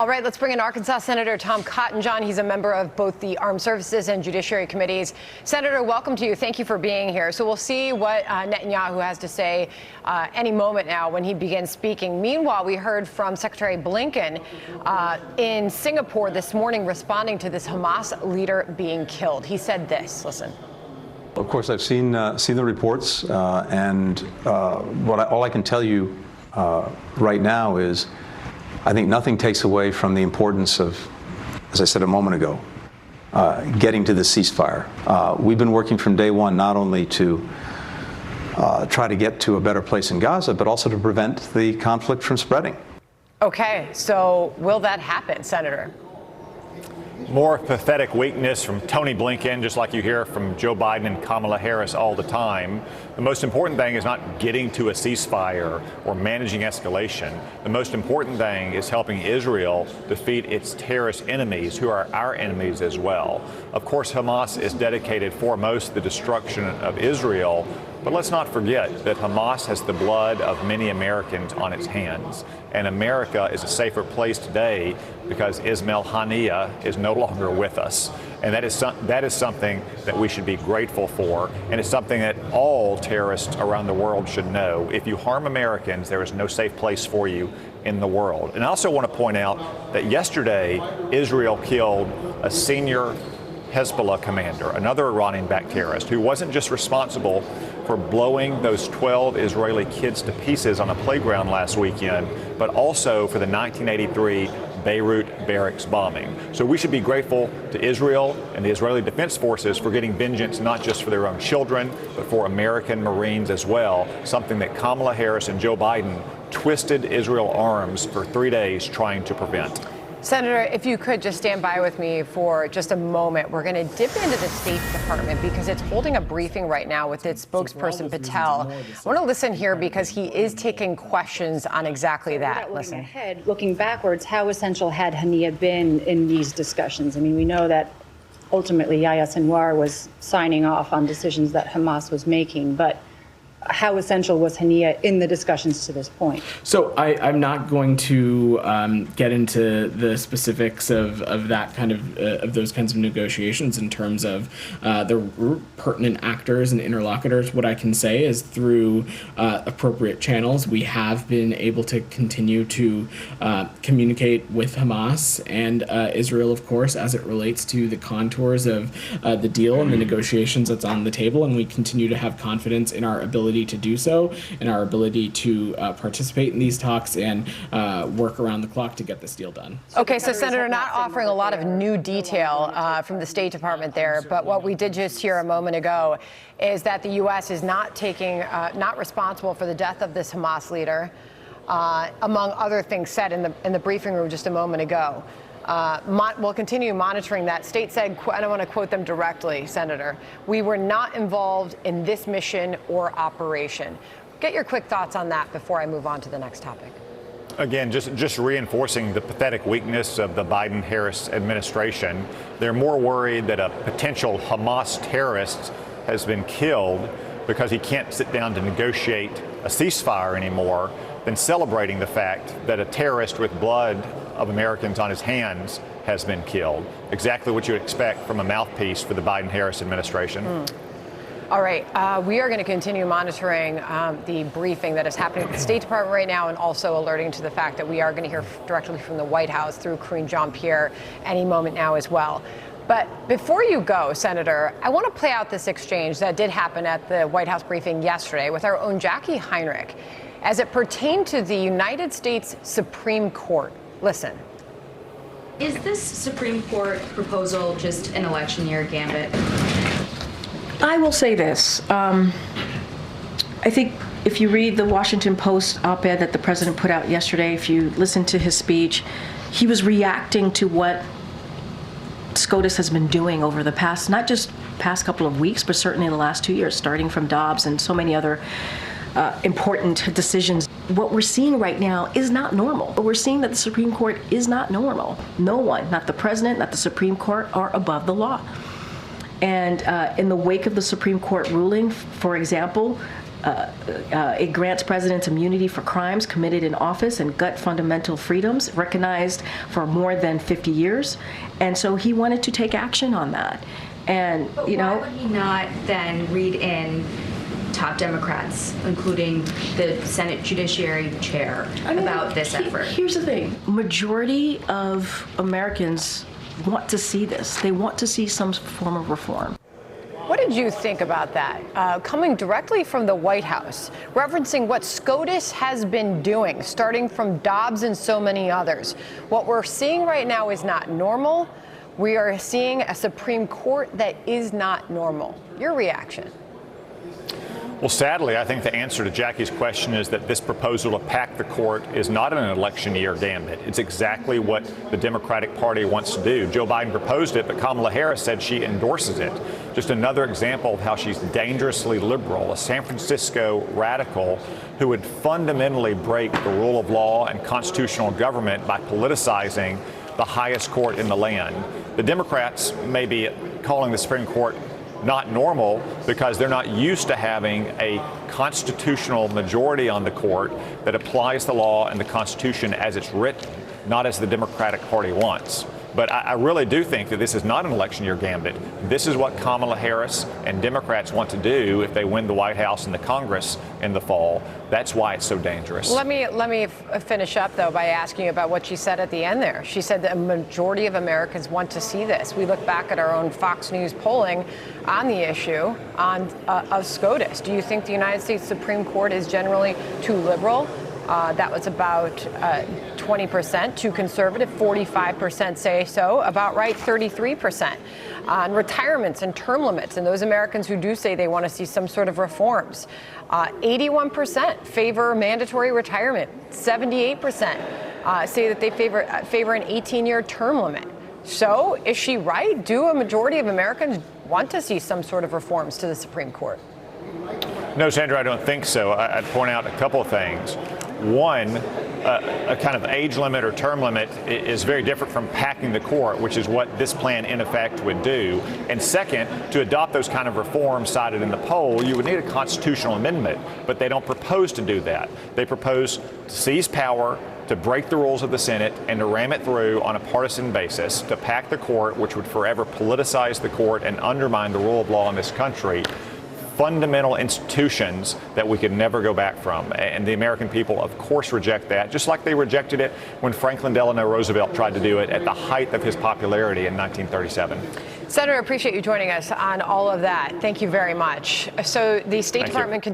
All right, let's bring in Arkansas Senator Tom Cottonjohn. He's a member of both the Armed Services and Judiciary Committees. Senator, welcome to you. Thank you for being here. So we'll see what Netanyahu has to say any moment now when he begins speaking. Meanwhile, we heard from Secretary Blinken in Singapore this morning responding to this Hamas leader being killed. He said this. Listen. Of course, I've seen the reports, and all I can tell you right now is I think nothing takes away from the importance of, as I said a moment ago, getting to the ceasefire. We've been working from day one not only to try to get to a better place in Gaza, but also to prevent the conflict from spreading. Okay, so will that happen, Senator? More pathetic weakness from Tony Blinken, just like you hear from Joe Biden and Kamala Harris all the time. The most important thing is not getting to a ceasefire or managing escalation. The most important thing is helping Israel defeat its terrorist enemies, who are our enemies as well. Of course, Hamas is dedicated foremost to the destruction of Israel, but let's not forget that Hamas has the blood of many Americans on its hands. And America is a safer place today because Ismail Haniyeh is no longer with us. And that is something that we should be grateful for. And it's something that all terrorists around the world should know. If you harm Americans, there is no safe place for you in the world. And I also want to point out that yesterday, Israel killed a senior Hezbollah commander, another Iranian-backed terrorist, who wasn't just responsible for blowing those 12 Israeli kids to pieces on a playground last weekend, but also for the 1983 Beirut barracks bombing. So we should be grateful to Israel and the Israeli Defense Forces for getting vengeance not just for their own children, but for American Marines as well, something that Kamala Harris and Joe Biden twisted Israel arms for 3 days trying to prevent. Senator, if you could just stand by with me for just a moment. We're going to dip into the State Department because it's holding a briefing right now with its spokesperson, Patel. I want to listen here because he is taking questions on exactly that. Listen. Looking backwards, how essential had Haniyeh been in these discussions? I mean, we know that ultimately Yahya Sinwar was signing off on decisions that Hamas was making, but how essential was Haniyeh in the discussions to this point? So I'm not going to get into the specifics of that kind of those kinds of negotiations in terms of the pertinent actors and interlocutors. What I can say is through appropriate channels, we have been able to continue to communicate with Hamas and Israel, of course, as it relates to the contours of the deal and the negotiations that's on the table. And we continue to have confidence in our ability to do so and our ability to participate in these talks and work around the clock to get this deal done. Okay, so Senator, not offering a lot of new detail from the State Department there, but what we did just hear a moment ago is that the U.S. is not responsible for the death of this Hamas leader, among other things said in the briefing room just a moment ago. We'll continue monitoring that. State said, I don't want to quote them directly, Senator, "We were not involved in this mission or operation." Get your quick thoughts on that before I move on to the next topic. Again, just reinforcing the pathetic weakness of the Biden-Harris administration. They're more worried that a potential Hamas terrorist has been killed because he can't sit down to negotiate a ceasefire anymore than celebrating the fact that a terrorist with blood of Americans on his hands has been killed. Exactly what you would expect from a mouthpiece for the Biden-Harris administration. All right, we are going to continue monitoring the briefing that is happening at the State Department right now, and also alerting to the fact that we are going to hear directly from the White House through Karine Jean-Pierre any moment now as well. But before you go, Senator, I want to play out this exchange that did happen at the White House briefing yesterday with our own Jackie Heinrich as it pertained to the United States Supreme Court. Listen. Is this Supreme Court proposal just an election year gambit? I will say this. I think if you read the Washington Post op-ed that the president put out yesterday, if you listen to his speech, he was reacting to what SCOTUS has been doing over the past, not just past couple of weeks, but certainly in the last 2 years, starting from Dobbs and so many other important decisions. What we're seeing right now is not normal. We're seeing that the Supreme Court is not normal. No one, not the president, not the Supreme Court, are above the law. And in the wake of the Supreme Court ruling, for example, It grants presidents immunity for crimes committed in office and gut fundamental freedoms recognized for more than 50 years. And so he wanted to take action on that. And, But why would he not then read in top Democrats, including the Senate Judiciary Chair, about this effort? Here's the thing. Majority of Americans want to see this. They want to see some form of reform. What did you think about that? Coming directly from the White House, referencing what SCOTUS has been doing, starting from Dobbs and so many others. What we're seeing right now is not normal. We are seeing a Supreme Court that is not normal. Your reaction? Well, sadly, I think the answer to Jackie's question is that this proposal to pack the court is not an election year gambit. It's exactly what the Democratic Party wants to do. Joe Biden proposed it, but Kamala Harris said she endorses it. Just another example of how she's dangerously liberal, a San Francisco radical who would fundamentally break the rule of law and constitutional government by politicizing the highest court in the land. The Democrats may be calling the Supreme Court not normal because they're not used to having a constitutional majority on the court that applies the law and the Constitution as it's written, not as the Democratic Party wants. But I really do think that this is not an election year gambit. This is what Kamala Harris and Democrats want to do if they win the White House and the Congress in the fall. That's why it's so dangerous. Let me finish up, though, by asking you about what she said at the end there. She said that a majority of Americans want to see this. We look back at our own Fox News polling on the issue of SCOTUS. Do you think the United States Supreme Court is generally too liberal? That was about 20%. Too conservative, 45% say so. About right, 33%. On retirements and term limits, and those Americans who do say they want to see some sort of reforms, 81% favor mandatory retirement. 78% say that they favor an 18-year term limit. So is she right? Do a majority of Americans want to see some sort of reforms to the Supreme Court? No, Sandra, I don't think so. I'd point out a couple of things. One, a kind of age limit or term limit is very different from packing the court, which is what this plan in effect would do. And second, to adopt those kind of reforms cited in the poll, you would need a constitutional amendment, but they don't propose to do that. They propose to seize power, to break the rules of the Senate, and to ram it through on a partisan basis, to pack the court, which would forever politicize the court and undermine the rule of law in this country. Fundamental institutions that we could never go back from. And the American people, of course, reject that, just like they rejected it when Franklin Delano Roosevelt tried to do it at the height of his popularity in 1937. Senator, appreciate you joining us on all of that. Thank you very much. So the State Department continues